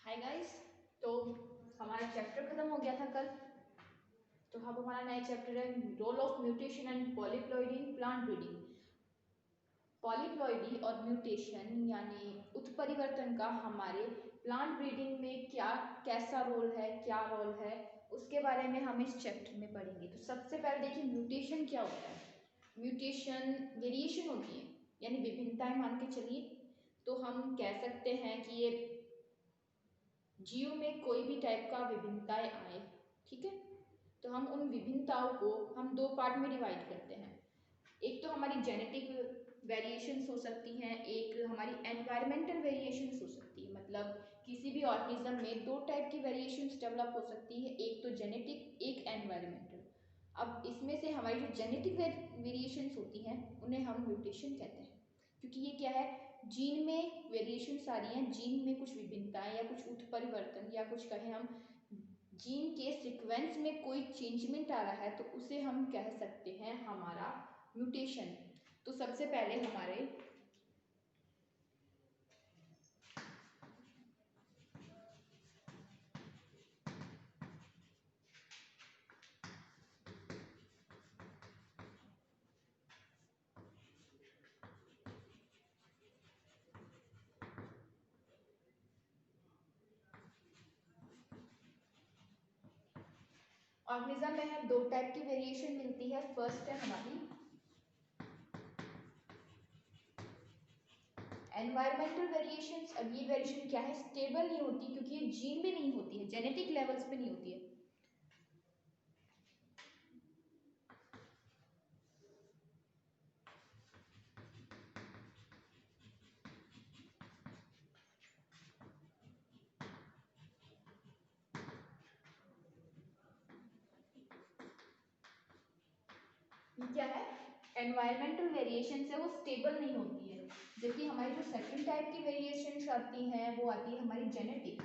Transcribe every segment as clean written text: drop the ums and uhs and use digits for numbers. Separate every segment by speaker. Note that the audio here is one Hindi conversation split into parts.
Speaker 1: Hi guys. तो हमारा चैप्टर खत्म हो गया था कल। तो अब हमारा नया चैप्टर है role of mutation and polyploidy in plant breeding. Polyploidy और म्यूटेशन यानी उत्परिवर्तन का हमारे प्लांट ब्रीडिंग में क्या कैसा रोल है, क्या रोल है, उसके बारे में हम इस चैप्टर में पढ़ेंगे। तो सबसे पहले देखिए म्यूटेशन क्या होता है। म्यूटेशन वेरिएशन होती है यानी विभिन्नताएं मान के चलिए। तो हम कह सकते हैं कि ये जीव में कोई भी टाइप का विभिन्नताएं आए, ठीक है। तो हम उन विभिन्नताओं को हम दो पार्ट में डिवाइड करते हैं। एक तो हमारी जेनेटिक वेरिएशंस हो सकती हैं, एक हमारी एनवायरमेंटल वेरिएशंस हो सकती है। मतलब किसी भी ऑर्गेनिज्म में दो टाइप की वेरिएशंस डेवलप हो सकती है, एक तो जेनेटिक, एक एनवायरमेंटल। अब इसमें से हमारी जो जेनेटिक वेरिएशंस होती हैं उन्हें हम म्यूटेशन कहते हैं, क्योंकि ये क्या है, जीन में वेरिएशंस आ रही हैं, जीन में कुछ विभिन्नताएं या कुछ उत्परिवर्तन या कुछ कहें हम जीन के सीक्वेंस में कोई चेंजमेंट आ रहा है, तो उसे हम कह सकते हैं हमारा म्यूटेशन। तो सबसे पहले हमारे ऑर्गेनिज्म में है दो टाइप की वेरिएशन मिलती है। फर्स्ट है हमारी एनवायरमेंटल वेरिएशंस। अब ये वेरिएशन क्या है, स्टेबल नहीं होती, क्योंकि ये जीन में नहीं होती है, जेनेटिक लेवल्स पे नहीं होती है। ये क्या है, एनवायरमेंटल वेरिएशन है, वो स्टेबल नहीं होती है। जबकि हमारी जो सेकंड टाइप की वेरिएशंस आती हैं वो आती है हमारी जेनेटिक।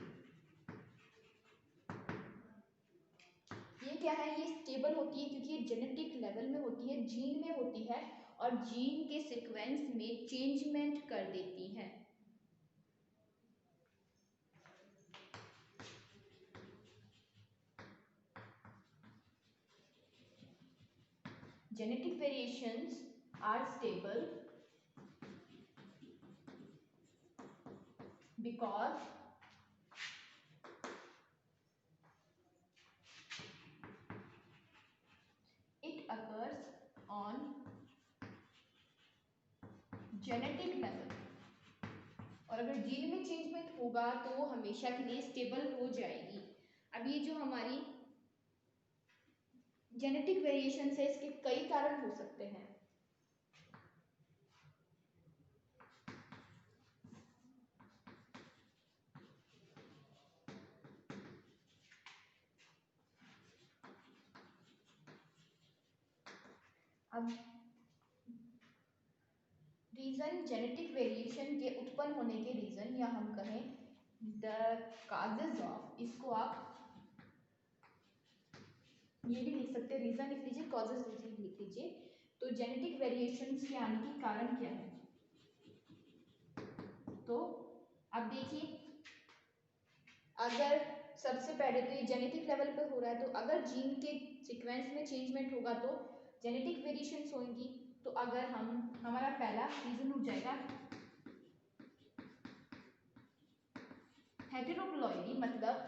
Speaker 1: ये क्या है, ये स्टेबल होती है क्योंकि ये जेनेटिक लेवल में होती है, जीन में होती है और जीन के सीक्वेंस में चेंजमेंट कर देती हैं। Genetic variations are stable because it occurs on genetic level। और अगर जीन में चेंजमेंट होगा तो वो हमेशा के लिए स्टेबल हो जाएगी। अब ये जो हमारी जेनेटिक वेरिएशन है इसके कई कारण हो सकते हैं। अब रीजन जेनेटिक वेरिएशन के उत्पन्न होने के रीजन, या हम कहें द काजेज ऑफ, इसको आप ये भी लिख सकते हैं, रीजन लिख लीजिए, कॉजेज लिख लीजिए। तो जेनेटिक वेरिएशंस के आने के कारण क्या है, तो अब देखिए, अगर सबसे पहले तो ये जेनेटिक लेवल पे हो रहा है, तो अगर जीन के सीक्वेंस में चेंजमेंट होगा तो जेनेटिक वेरिएशंस होंगी। तो अगर हमारा पहला रीजन हो जाएगा हेटेरोप्लॉइडी, मतलब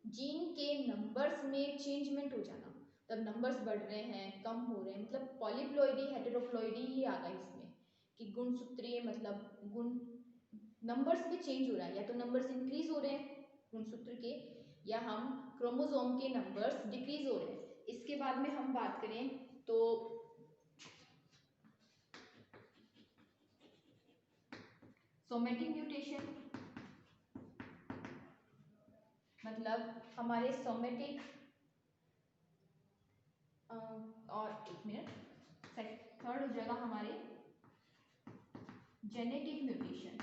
Speaker 1: जीन के नंबर्स में चेंजमेंट हो जाना, तब नंबर्स बढ़ रहे हैं, कम हो रहे हैं, मतलब पॉलीप्लॉइडी हेटेरोप्लॉइडी ही आ गया इसमें कि गुणसूत्रीय, मतलब गुण नंबर्स में चेंज हो रहा है, या तो नंबर्स इंक्रीज हो रहे हैं गुणसूत्र के, या हम क्रोमोसोम के नंबर्स डिक्रीज हो रहे हैं। इसके बाद में हम बात करें तो सोमेटिक म्यूटेशन, मतलब हमारे सोमेटिक और एक मिनट, थर्ड हो जाएगा हमारे जेनेटिक म्यूटेशन।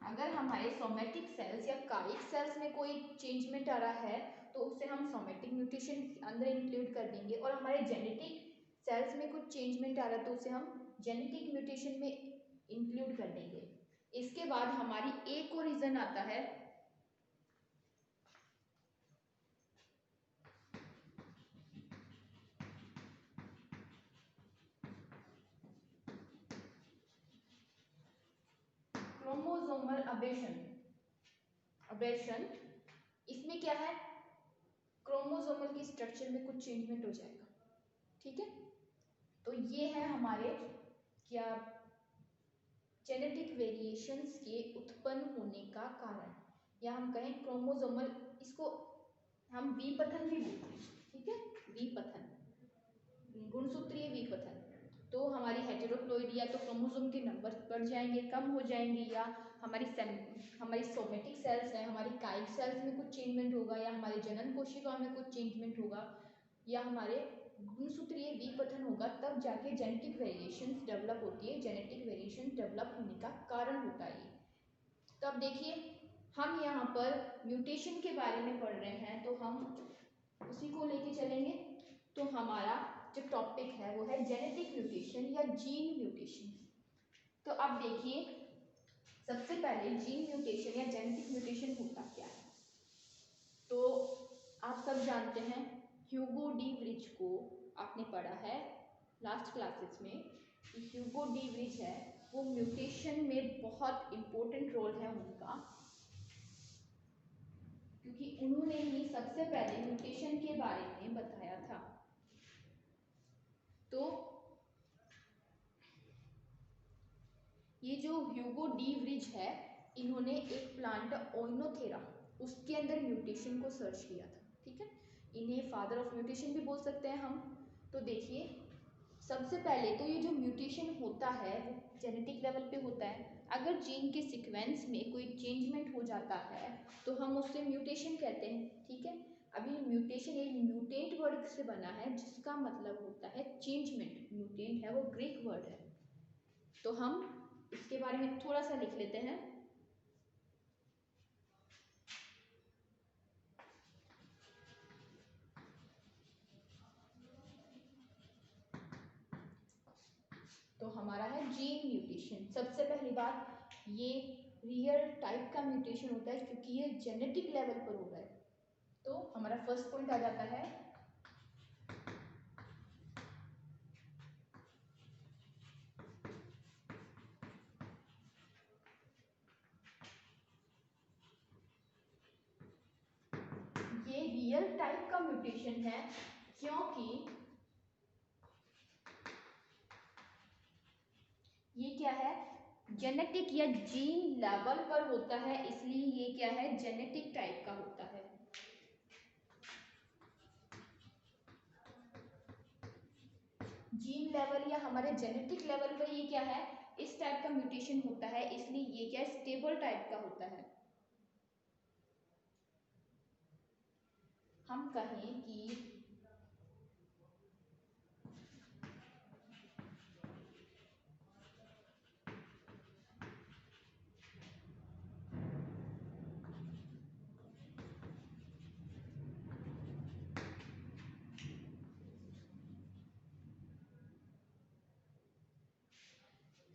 Speaker 1: अगर हमारे सोमेटिक सेल्स या कायिक सेल्स में कोई चेंजमेंट आ रहा है तो उसे हम सोमेटिक म्यूटेशन अंदर इंक्लूड कर देंगे, और हमारे जेनेटिक सेल्स में कुछ चेंजमेंट आ रहा है तो उसे हम जेनेटिक म्यूटेशन में इंक्लूड कर देंगे। इसके बाद हमारी एक और रीजन आता है क्रोमोसोमल अबेशन इसमें क्या है, क्रोमोसोमल की स्ट्रक्चर में कुछ चेंजमेंट हो जाएगा, ठीक है। तो ये है हमारे क्या जेनेटिक वेरिएशंस के उत्पन्न होने का कारण, या हम कहें क्रोमोसोमल, इसको हम विपथन भी बोलते हैं, ठीक है, विपथन, गुणसूत्रीय विपथन। तो हमारी हेटेरोप्लॉइड या तो क्रोमोसोम के नंबर बढ़ जाएंगे, कम हो जाएंगे, या हमारी सोमेटिक सेल्स हैं, हमारी काइल सेल्स में कुछ चेंजमेंट होगा, या हमारे जनन कोशिकाओं में कुछ चेंजमेंट होगा, या हमारे गुणसूत्रीय विपथन होगा, तब जाके जेनेटिक वेरिएशंस डेवलप होती है, जेनेटिक वेरिएशन डेवलप होने का कारण होता है ये। तो अब देखिए हम यहाँ पर म्यूटेशन के बारे में पढ़ रहे हैं, तो हम उसी को लेके चलेंगे। तो हमारा जो टॉपिक है वो है जेनेटिक म्यूटेशन या जीन म्यूटेशन। तो अब देखिए सबसे पहले जीन म्यूटेशन या जेनेटिक म्यूटेशन होता क्या है। तो आप सब जानते हैं ह्यूगो डी व्रिज को, आपने पढ़ा है लास्ट क्लासेस में कि ह्यूगो डी व्रिज है वो म्यूटेशन में बहुत इम्पोर्टेंट रोल है उनका, क्योंकि उन्होंने ही सबसे पहले म्यूटेशन के बारे में बताया था। तो ये जो ह्यूगो डी व्रिज है, इन्होंने एक प्लांट ओइनोथेरा, उसके अंदर म्यूटेशन को सर्च किया था, ठीक है। इन्हें फादर ऑफ म्यूटेशन भी बोल सकते हैं हम। तो देखिए सबसे पहले तो ये जो म्यूटेशन होता है वो जेनेटिक लेवल पे होता है। अगर जीन के सीक्वेंस में कोई चेंजमेंट हो जाता है तो हम उससे म्यूटेशन कहते हैं, ठीक है। अभी म्यूटेशन एक म्यूटेंट वर्ड से बना है जिसका मतलब होता है चेंजमेंट। म्यूटेंट है वो ग्रीक वर्ड है। तो हम इसके बारे में थोड़ा सा लिख लेते हैं। तो हमारा है जीन म्यूटेशन। सबसे पहली बात, ये रियल टाइप का म्यूटेशन होता है क्योंकि ये जेनेटिक लेवल पर हो रहा है। तो हमारा फर्स्ट पॉइंट आ जाता है ये रियल टाइप का म्यूटेशन है, क्योंकि ये क्या है, जेनेटिक या जीन लेवल पर होता है, इसलिए ये क्या है, जेनेटिक टाइप का होता है। जीन लेवल या हमारे जेनेटिक लेवल पर ये क्या है, इस टाइप का म्यूटेशन होता है, इसलिए ये क्या है, स्टेबल टाइप का होता है। हम कहें कि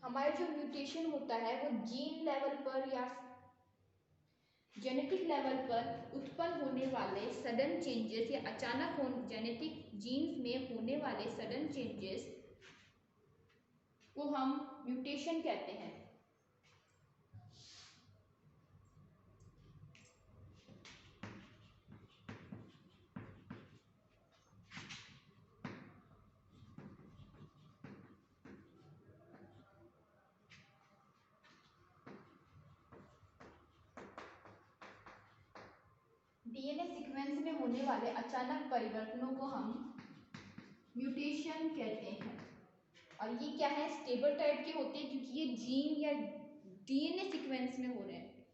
Speaker 1: हमारे जो म्यूटेशन होता है वो जीन लेवल पर या जेनेटिक लेवल पर उत्पन्न होने वाले सडन चेंजेस या अचानक जेनेटिक जीन्स में होने वाले सडन चेंजेस को हम म्यूटेशन कहते हैं। डीएनए सीक्वेंस में होने वाले अचानक परिवर्तनों को हम म्यूटेशन कहते हैं। और ये क्या है, स्टेबल टाइप के होते हैं क्योंकि ये जीन या डीएनए सीक्वेंस में हो रहे हैं।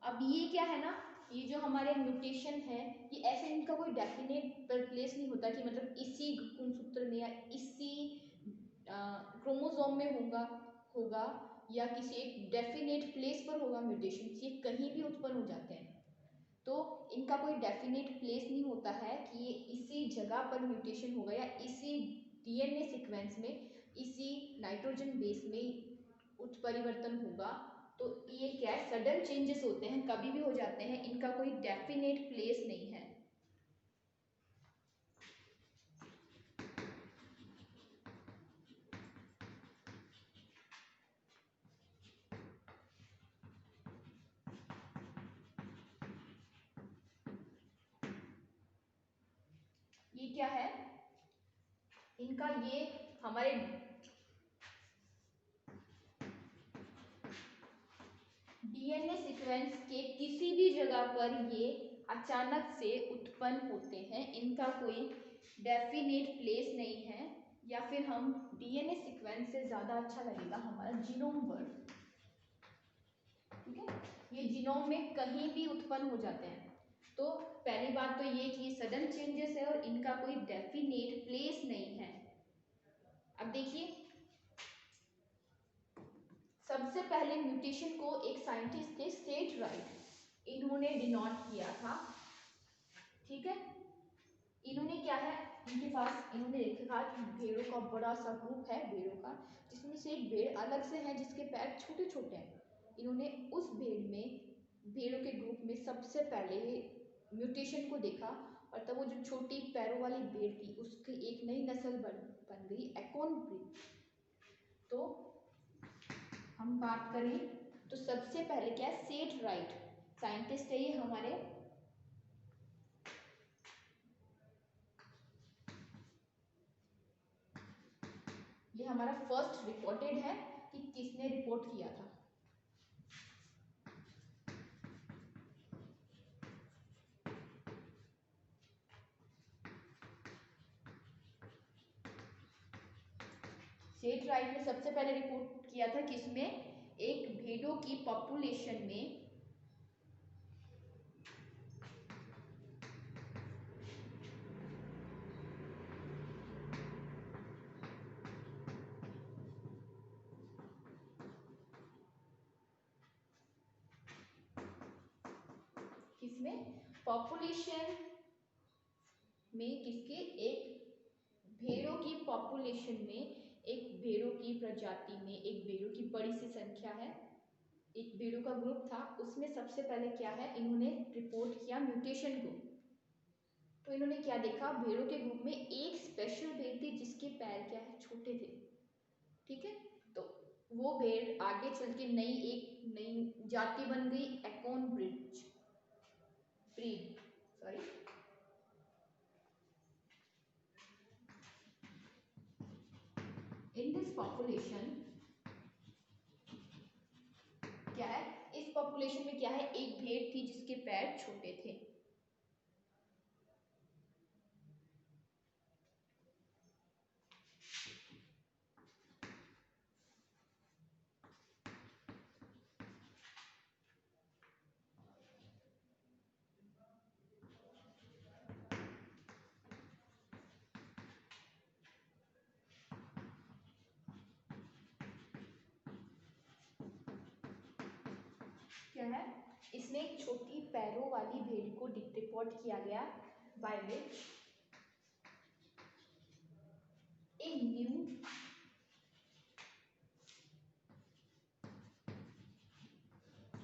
Speaker 1: अब ये क्या है ना, ये जो हमारे म्यूटेशन है ये ऐसे इनका कोई डेफिनेट प्लेस नहीं होता कि मतलब इसी गुणसूत्र में या इसी क्रोमोसोम में होगा या किसी एक डेफिनेट प्लेस पर होगा म्यूटेशन, ये कहीं भी उत्पन्न हो जाते हैं। तो इनका कोई डेफिनेट प्लेस नहीं होता है कि ये इसी जगह पर म्यूटेशन होगा या इसी डीएनए सीक्वेंस में इसी नाइट्रोजन बेस में उत्परिवर्तन होगा। तो ये क्या है, सडन चेंजेस होते हैं, कभी भी हो जाते हैं, इनका कोई डेफिनेट प्लेस नहीं है। क्या है इनका, ये हमारे डीएनए सीक्वेंस के किसी भी जगह पर ये अचानक से उत्पन्न होते हैं, इनका कोई डेफिनेट प्लेस नहीं है, या फिर हम डीएनए सीक्वेंस से ज़्यादा अच्छा लगेगा हमारा जीनोम वर्ड, ठीक है। ये जीनोम में कहीं भी उत्पन्न हो जाते हैं। तो पहली बात तो ये कि सडन चेंजेस है और इनका कोई डेफिनेट प्लेस नहीं है। अब देखिए, सबसे पहले म्यूटेशन को एक साइंटिस्ट थे सेट राइट, इन्होंने डिनोट किया था, ठीक है। इन्होंने क्या है, इनके पास इन्होंने देखा कि भेड़ों का बड़ा सा ग्रुप है भेड़ों का, जिसमें से एक भेड़ अलग से है जिसके पैर छोटे छोटे हैं। इन्होंने उस भेड़ों के ग्रुप में सबसे पहले म्यूटेशन को देखा, और तब वो जो छोटी पैरों वाली भेड़ थी उसकी एक नई नस्ल बन गई एकॉन ब्रीड। तो हम बात करें तो सबसे पहले क्या है, सेट राइट साइंटिस्ट है ये हमारे, ये हमारा फर्स्ट रिपोर्टेड है कि किसने रिपोर्ट किया था। सेट राइट ने सबसे पहले रिपोर्ट किया था किसमें, एक भेड़ों की पॉपुलेशन में किसमें पॉपुलेशन में किसके, एक भेड़ों की पॉपुलेशन में, एक भेड़ों की प्रजाति में, एक भेड़ों की बड़ी सी संख्या है, एक भेड़ों का ग्रुप था, उसमें सबसे पहले क्या है, इन्होंने रिपोर्ट किया म्यूटेशन को। तो इन्होंने क्या देखा, भेड़ों के ग्रुप में एक स्पेशल भेड़ थी जिसके पैर क्या है, छोटे थे, ठीक है। तो वो भेड़ आगे चल के एक नई जाति बन गई, एकॉन breed, sorry. In this population क्या है, इस पॉपुलेशन में क्या है, एक भेड़ थी जिसके पैर छोटे थे। क्या है, इसमें एक छोटी पैरों वाली भेड़ को रिपोर्ट किया गया, by which a new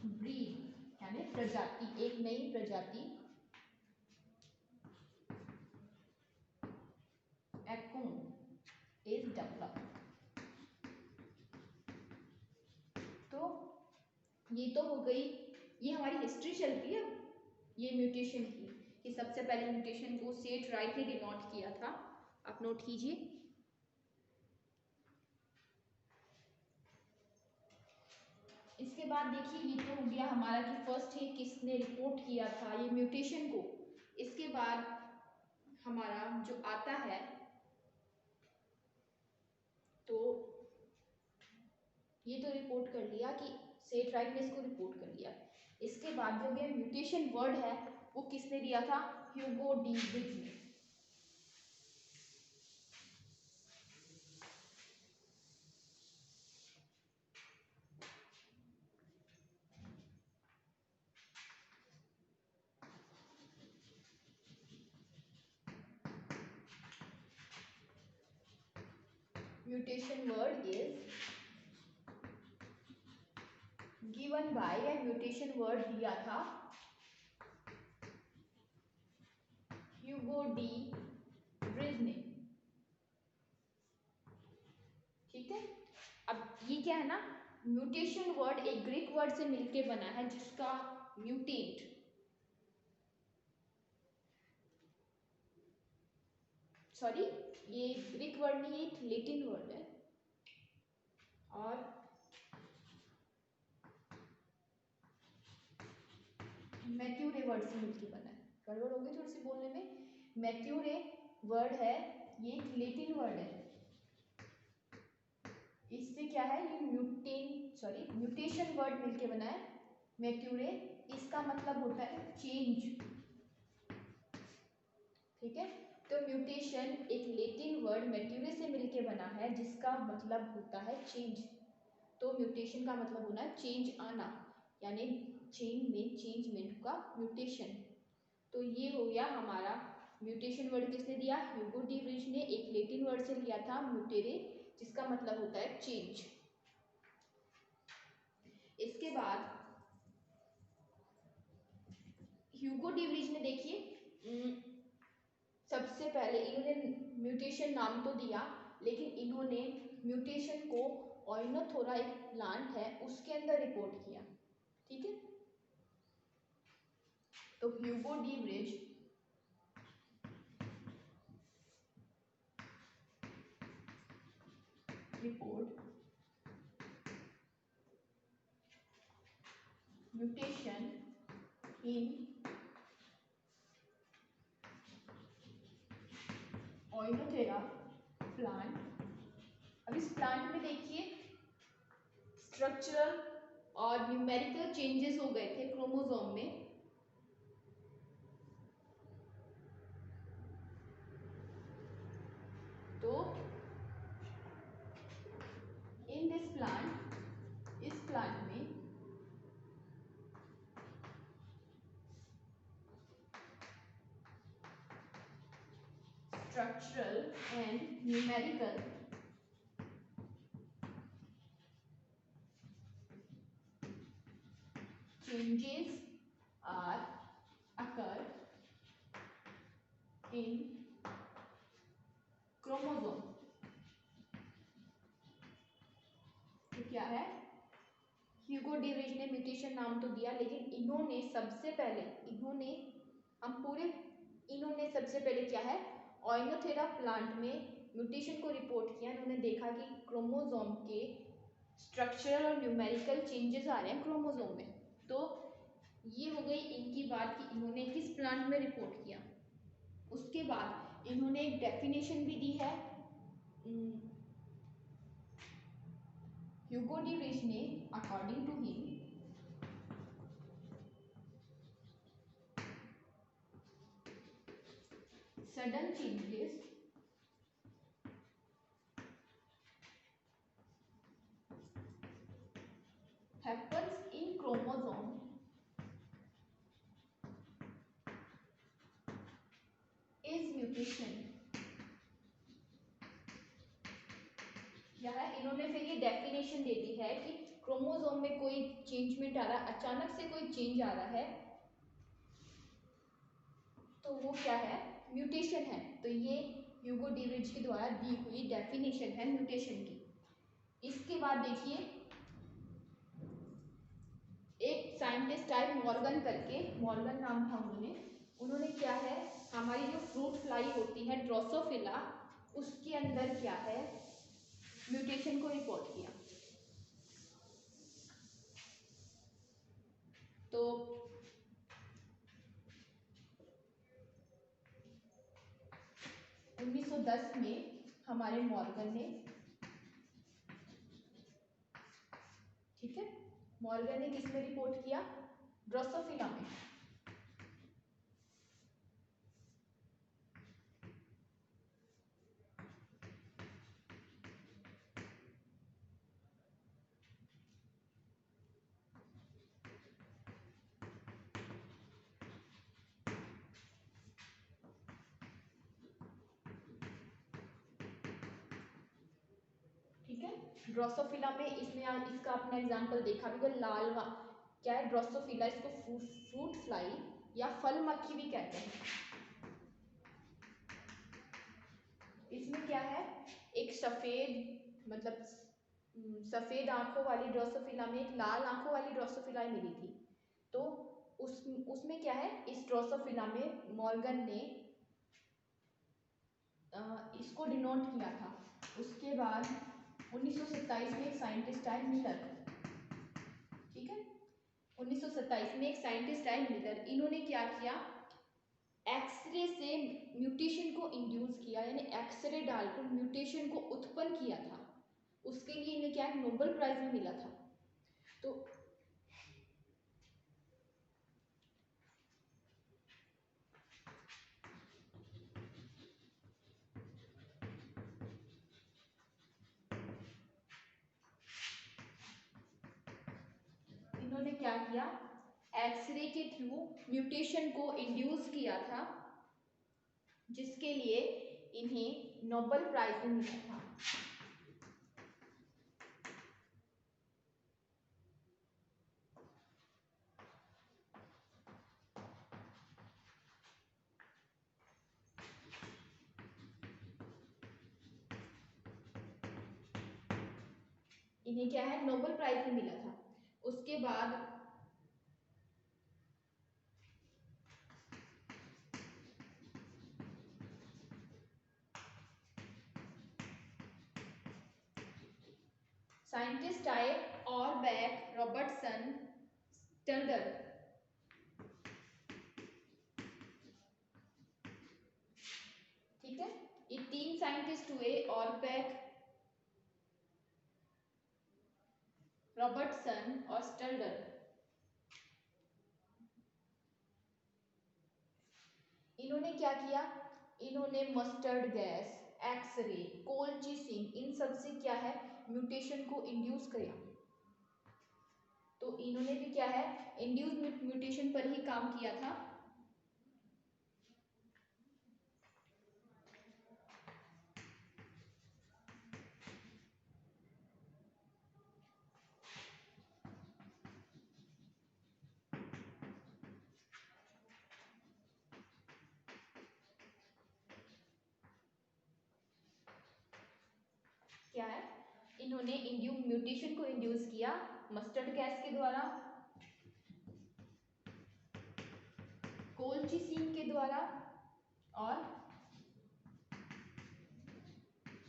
Speaker 1: breed यानी प्रजाति, एक नई प्रजाति एकॉन इज डेवलप्ड। तो ये तो हो गई, ये हमारी हिस्ट्री चलती है ये म्यूटेशन की, कि सबसे पहले म्यूटेशन को सेट राइट ने डिनोट किया था, आप नोट कीजिए। इसके बाद देखिए, ये तो हो गया हमारा कि फर्स्ट है किसने रिपोर्ट किया था ये म्यूटेशन को। इसके बाद हमारा जो आता है, तो ये तो रिपोर्ट कर लिया कि सेट राइट ने इसको रिपोर्ट कर लिया। इसके बाद जो ये म्यूटेशन वर्ड है वो किसने दिया था, ह्यूगो डी ब्रिग्स ने। Mutation word is given by, या म्यूटेशन वर्ड दिया था ह्यूगो डी ब्रिग्स ने, ठीक है। अब ये क्या है ना, म्यूटेशन वर्ड एक ग्रीक वर्ड से मिलके बना है जिसका म्यूटेट सॉरी, ये ग्रीक वर्ड नहीं, एक लैटिन वर्ड है और मैथ्यूरे वर्ड से मिलकर बना है। गड़बड़ होगी थोड़ी सी बोलने में। मैथ्यूरे वर्ड है, ये एक लैटिन वर्ड है। इससे क्या है, ये म्यूटेशन वर्ड मिलके बना है मैथ्यूरे। इसका मतलब होता है चेंज, ठीक है। तो म्यूटेशन एक लैटिन वर्ड मैथ्यूरे से मिलके बना है जिसका मतलब होता है चेंज। तो म्यूटेशन का मतलब होना है चेंज आना, यानी चेन में चेंजमेंट का म्यूटेशन। तो ये हो गया हमारा म्यूटेशन वर्ड। किसने दिया, ह्यूगो डी व्रिज ने एक लैटिन वर्ड से लिया था म्यूटेरे, जिसका मतलब होता है चेंज। इसके बाद ह्यूगो डी व्रिज ने देखिए सबसे पहले इन्होंने म्यूटेशन नाम तो दिया, लेकिन इन्होंने म्यूटेशन को ऑइनोथोरा एक प्लांट है उसके अंदर रिपोर्ट किया, ठीक है। तो Hugo de Vries report mutation in Oenothera plant. अब इस प्लांट में देखिए स्ट्रक्चरल और न्यूमेरिकल चेंजेस हो गए थे क्रोमोसोम में। तो इन दिस प्लांट, इस प्लांट में structural and numerical changes are occur in chromosome। तो क्या है, ह्यूगो डी व्रिज ने म्यूटेशन नाम तो दिया, लेकिन इन्होंने सबसे पहले सबसे पहले क्या है, ऑइनोथेरा प्लांट में म्यूटेशन को रिपोर्ट किया। उन्होंने देखा कि क्रोमोसोम के स्ट्रक्चरल और न्यूमेरिकल चेंजेस आ रहे हैं क्रोमोसोम में। तो ये हो गई इनकी बात कि इन्होंने किस प्लांट में रिपोर्ट किया। उसके बाद इन्होंने एक डेफिनेशन भी दी है ह्यूगो डी व्रिज ने, according to him sudden changes happens in chromosome is mutation। यहाँ इन्होंने फिर ये डेफिनेशन दे दी है कि क्रोमोसोम में कोई चेंजमेंट आ रहा है, अचानक से कोई चेंज आ रहा है, तो वो क्या है, म्यूटेशन है। तो ये ह्यूगो डी व्रिज के द्वारा दी हुई डेफिनेशन है म्यूटेशन की। इसके बाद देखिए एक साइंटिस्ट आए मॉर्गन करके, मॉर्गन नाम था उन्होंने क्या है, हमारी जो फ्रूट फ्लाई होती है ड्रोसोफिला, उसके अंदर क्या है, म्यूटेशन को रिपोर्ट किया। तो 1910 में हमारे मॉर्गन ने, ठीक है, मॉर्गन ने किसमें रिपोर्ट किया, ड्रोसोफिला में। ठीक है, ड्रोसोफिला में इसमें इसका अपना एग्जांपल देखा भी, लाल क्या है ड्रोसोफिला, इसको फ्रूट फ्लाई या फल मक्खी भी कहते हैं। इसमें क्या है, एक सफेद मतलब सफेद आंखों वाली ड्रोसोफिला में एक लाल आंखों वाली ड्रोसोफिला मिली थी। तो उसमें क्या है, इस ड्रोसोफिला में मॉर्गन ने इसको डिनोट किया था। उसके बाद 1927 में एक साइंटिस्ट आए मिलर, ठीक है, 1927 में एक साइंटिस्ट आए मिलर। इन्होंने क्या किया, एक्सरे से म्यूटेशन को इंड्यूस किया, यानी एक्सरे डालकर म्यूटेशन को उत्पन्न किया था। उसके लिए इन्हें क्या नोबेल प्राइज भी मिला था। तो इन्होंने क्या किया, एक्सरे के थ्रू म्यूटेशन को इंड्यूस किया था, जिसके लिए इन्हें नोबेल प्राइज भी मिला था। इन्हें क्या है नोबेल प्राइज भी मिला था। उसके बाद साइंटिस्ट आए ऑरबैक, रॉबर्टसन, स्टल्डर, ठीक है, ये तीन साइंटिस्ट हुए, ऑरबैक, रॉबर्टसन और स्टल्डर। इन्होंने क्या किया, इन्होंने मस्टर्ड गैस, एक्सरे, कोलचिसिन, इन सब से क्या है म्यूटेशन को इंड्यूस किया। तो इन्होंने भी क्या है इंड्यूस म्यूटेशन पर ही काम किया था। क्या है, इन्होंने म्यूटेशन को इंड्यूस किया मस्टर्ड गैस के द्वारा, कोलचिसिन के द्वारा और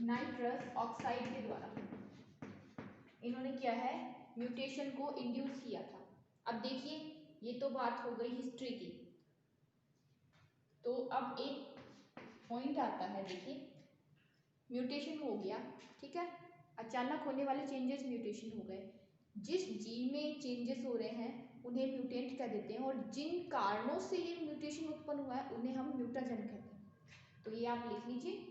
Speaker 1: नाइट्रस ऑक्साइड के द्वारा। इन्होंने क्या है म्यूटेशन को इंड्यूस किया था। अब देखिए ये तो बात हो गई हिस्ट्री की। तो अब एक पॉइंट आता है, देखिए म्यूटेशन हो गया, ठीक है, अचानक होने वाले चेंजेस म्यूटेशन हो गए। जिस जीन में चेंजेस हो रहे हैं उन्हें म्यूटेंट कह देते हैं, और जिन कारणों से ये म्यूटेशन उत्पन्न हुआ है उन्हें हम म्यूटाजन कहते हैं। तो ये आप लिख लीजिए।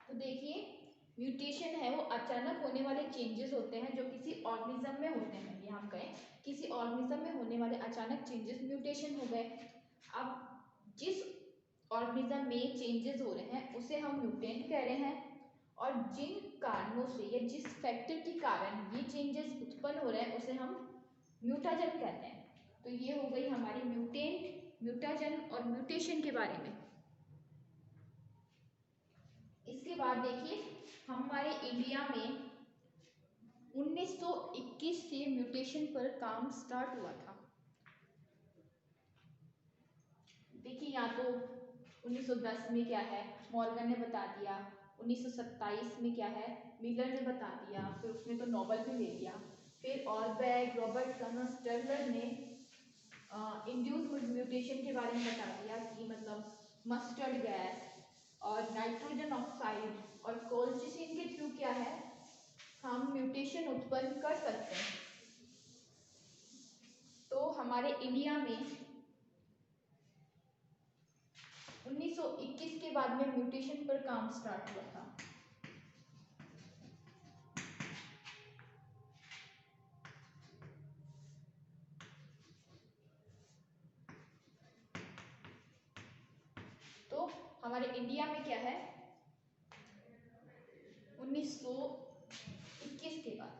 Speaker 1: तो देखिए म्यूटेशन है वो अचानक होने वाले चेंजेस होते हैं जो किसी ऑर्गेनिज्म में होते हैं, ये हम कहें किसी ऑर्गेनिज्म में होने वाले अचानक चेंजेस म्यूटेशन हो गए। अब जिस ऑर्गेनिज्म में चेंजेस हो रहे हैं उसे हम म्यूटेंट कह रहे हैं, और जिन कारणों से या जिस फैक्टर के कारण ये चेंजेस उत्पन्न हो रहे हैं उसे हम म्यूटाजन कहते हैं। तो ये हो गई हमारी म्यूटेंट, म्यूटाजन और म्यूटेशन के बारे में। इसके बाद देखिए हमारे इंडिया में 1921 से म्यूटेशन पर काम स्टार्ट हुआ था। देखिए यहाँ तो 1910 में क्या है मॉर्गन ने बता दिया, 1927 में क्या है मिलर ने बता दिया, फिर उसने तो नोबेल भी ले लिया। फिर ऑलबैक, रॉबर्टसन और स्टर्लर ने इंड्यूस म्यूटेशन के बारे में बता दिया कि मतलब मस्टर्ड गैस और नाइट्रोजन ऑक्साइड और कोल्चिसिन के थ्रू क्या है हम म्यूटेशन उत्पन्न कर सकते हैं। तो हमारे इंडिया में 1921 के बाद में म्यूटेशन पर काम स्टार्ट हुआ था। तो हमारे इंडिया में क्या है 1921 के बाद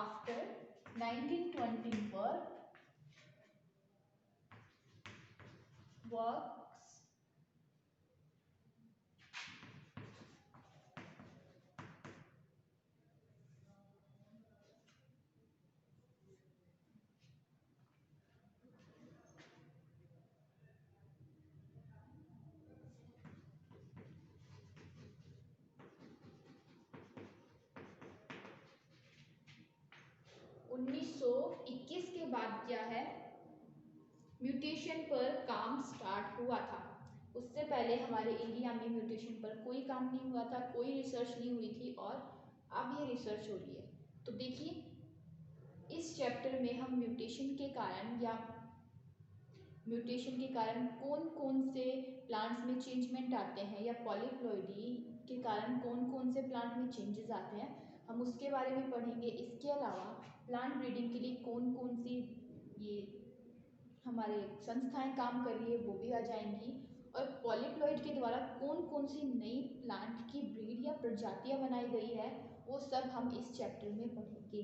Speaker 1: आफ्टर 1920 works उन्नीस सौ 21 के बाद क्या है म्यूटेशन पर काम स्टार्ट हुआ था। उससे पहले हमारे इंडिया में म्यूटेशन पर कोई काम नहीं हुआ था, कोई रिसर्च नहीं हुई थी और अब ये रिसर्च हो रही है। तो देखिए इस चैप्टर में हम म्यूटेशन के कारण या म्यूटेशन के कारण कौन कौन से प्लांट्स में चेंजमेंट आते हैं या पॉलीप्लॉइडी के कारण कौन कौन से प्लांट में चेंजेस आते हैं हम उसके बारे में पढ़ेंगे। इसके अलावा प्लांट ब्रीडिंग के लिए कौन कौन सी ये हमारे संस्थाएं काम कर रही है वो भी आ जाएंगी और पॉलीप्लॉइड के द्वारा कौन कौन सी नई प्लांट की ब्रीड या प्रजातियां बनाई गई है वो सब हम इस चैप्टर में पढ़ेंगे।